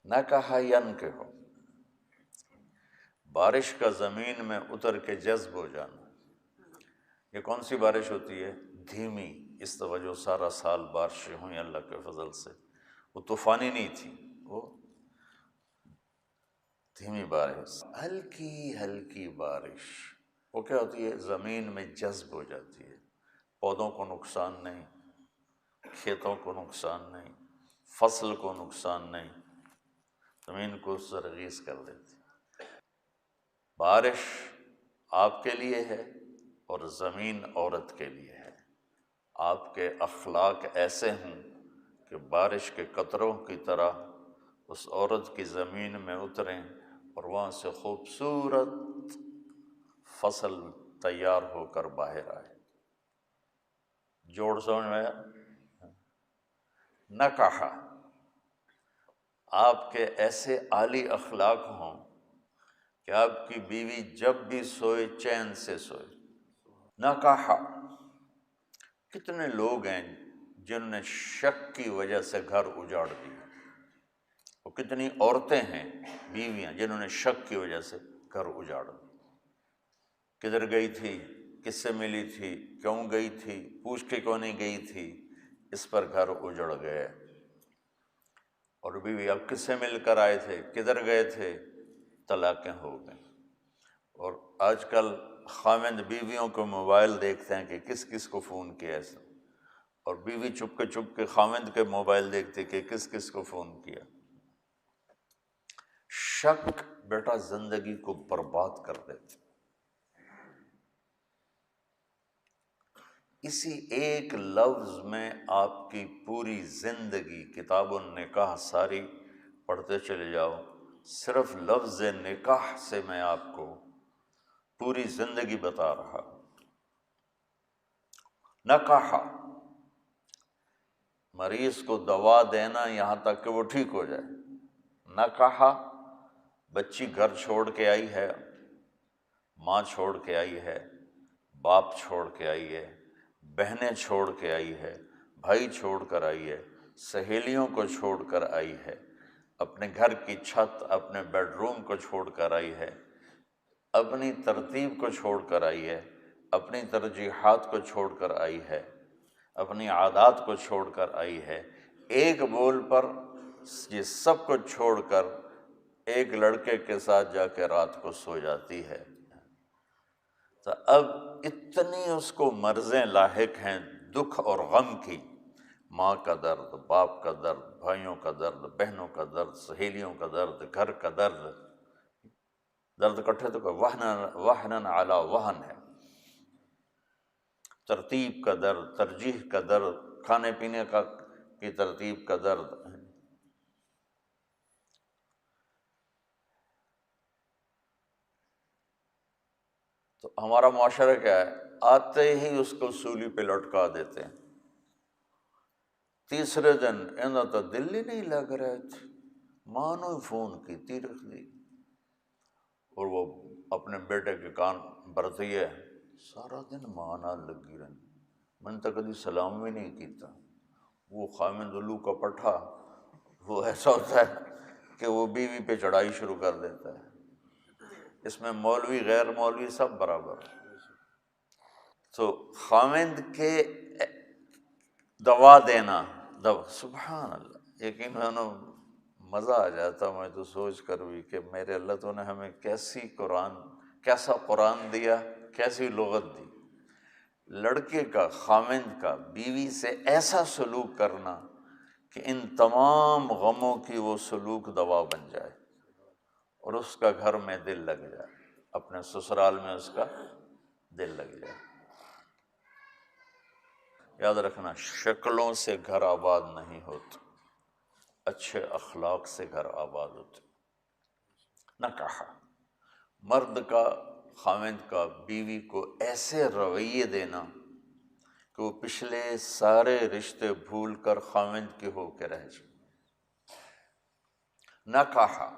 نہ کہا ینکحو، بارش کا زمین میں اتر کے جذب ہو جانا۔ یہ کون سی بارش ہوتی ہے؟ دھیمی، اس توجہ سارا سال بارشیں ہوئیں اللہ کے فضل سے، وہ طوفانی نہیں تھی، وہ دھیمی بارش، ہلکی ہلکی بارش۔ وہ کیا ہوتی ہے؟ زمین میں جذب ہو جاتی ہے، پودوں کو نقصان نہیں، کھیتوں کو نقصان نہیں، فصل کو نقصان نہیں، زمین کو زرخیز کر دیتی۔ بارش آپ کے لیے ہے اور زمین عورت کے لیے ہے۔ آپ کے اخلاق ایسے ہوں کہ بارش کے قطروں کی طرح اس عورت کی زمین میں اتریں اور وہاں سے خوبصورت فصل تیار ہو کر باہر آئے۔ جوڑ سمجھ میں آیا؟ نہ کہا، آپ کے ایسے عالی اخلاق ہوں کہ آپ کی بیوی جب بھی سوئے چین سے سوئے۔ نہ کہا، کتنے لوگ ہیں جنہوں نے شک کی وجہ سے گھر اجاڑ دیا، اور کتنی عورتیں ہیں، بیویاں، جنہوں نے شک کی وجہ سے گھر اجاڑ دیا۔ کدھر گئی تھی، کس سے ملی تھی، کیوں گئی تھی، پوچھ کے کیوں نہیں گئی تھی، اس پر گھر اجڑ گئے۔ اور بیوی، اب کس سے مل کر آئے تھے، کدھر گئے تھے، طلاقیں ہو گئیں۔ اور آج کل خاوند بیویوں کو موبائل دیکھتے ہیں کہ کس کس کو فون کیا ہے، اور بیوی چپ کے خاوند کے موبائل دیکھتے کہ کس کس کو فون کیا۔ شک بیٹا زندگی کو برباد کر دیتے۔ اسی ایک لفظ میں آپ کی پوری زندگی، کتاب النکاح ساری پڑھتے چلے جاؤ، صرف لفظ نکاح سے میں آپ کو پوری زندگی بتا رہا۔ نکاح، مریض کو دوا دینا یہاں تک کہ وہ ٹھیک ہو جائے۔ نکاح، بچی گھر چھوڑ کے آئی ہے، ماں چھوڑ کے آئی ہے، باپ چھوڑ کے آئی ہے، بہنیں چھوڑ کے آئی ہے، بھائی چھوڑ کر آئی ہے، سہیلیوں کو چھوڑ کر آئی ہے، اپنے گھر کی چھت، اپنے بیڈ روم کو چھوڑ کر آئی ہے، اپنی ترتیب کو چھوڑ کر آئی ہے، اپنی ترجیحات کو چھوڑ کر آئی ہے، اپنی عادات کو چھوڑ کر آئی ہے۔ ایک بول پر یہ سب کو چھوڑ کر ایک لڑکے کے ساتھ جا کے رات کو سو جاتی ہے۔ تو اب اتنی اس کو مرضیں لاحق ہیں، دکھ اور غم کی، ماں کا درد، باپ کا درد، بھائیوں کا درد، بہنوں کا درد، سہیلیوں کا درد، گھر کا درد، درد اکٹھے تو وہنن علی وہن ہے، ترتیب کا درد، ترجیح کا درد، کھانے پینے کی ترتیب کا درد۔ تو ہمارا معاشرہ کیا ہے؟ آتے ہی اس کو سولی پہ لٹکا دیتے ہیں۔ تیسرے دن انہوں تو دل ہی نہیں لگ رہے تھے، ماں نے فون کی رکھ دی، اور وہ اپنے بیٹے کے کان بھرتی ہے، سارا دن ماں نال لگی رہی، من تو کبھی سلام بھی نہیں کیتا۔ وہ خامد الو کا پٹھا، وہ ایسا ہوتا ہے کہ وہ بیوی پہ چڑھائی شروع کر دیتا ہے۔ اس میں مولوی غیر مولوی سب برابر۔ تو خامد کے دوا دینا، سبحان اللہ، یقین مانو مزہ آ جاتا میں تو سوچ کر بھی کہ میرے اللہ تو نے ہمیں کیسا قرآن دیا، کیسی لغت دی۔ لڑکے کا، خامند کا بیوی سے ایسا سلوک کرنا کہ ان تمام غموں کی وہ سلوک دوا بن جائے اور اس کا گھر میں دل لگ جائے، اپنے سسرال میں اس کا دل لگ جائے۔ یاد رکھنا، شکلوں سے گھر آباد نہیں ہوتا، اچھے اخلاق سے گھر آباد ہوتے۔ نہ کہا، مرد کا، خاوند کا بیوی کو ایسے رویے دینا کہ وہ پچھلے سارے رشتے بھول کر خاوند کے ہو کے رہ جائے۔ نہ کہا،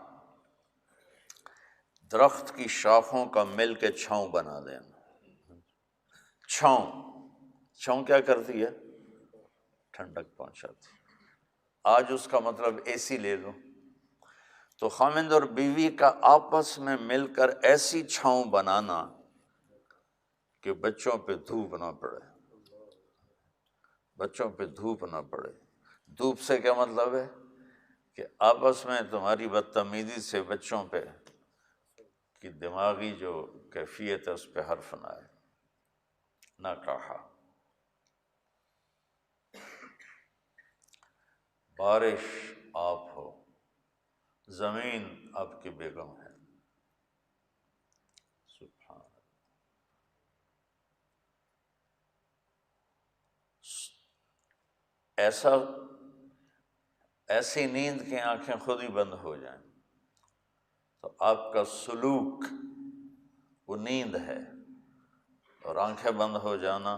درخت کی شاخوں کا مل کے چھاؤں بنا دینا۔ چھاؤں کیا کرتی ہے؟ ٹھنڈک پہنچاتی۔ آج اس کا مطلب اے سی لے لو، تو خاوند اور بیوی کا آپس میں مل کر ایسی چھاؤں بنانا کہ بچوں پہ دھوپ نہ پڑے، بچوں پہ دھوپ نہ پڑے۔ دھوپ سے کیا مطلب ہے کہ آپس میں تمہاری بدتمیزی سے بچوں پہ کی دماغی جو کیفیت ہے اس پہ حرف نہ آئے، نہ کہا۔ بارش آپ ہو، زمین آپ کی بیگم ہے، سبحان اللہ۔ ایسی نیند کی آنکھیں خود ہی بند ہو جائیں تو آپ کا سلوک وہ نیند ہے، اور آنکھیں بند ہو جانا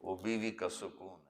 وہ بیوی کا سکون۔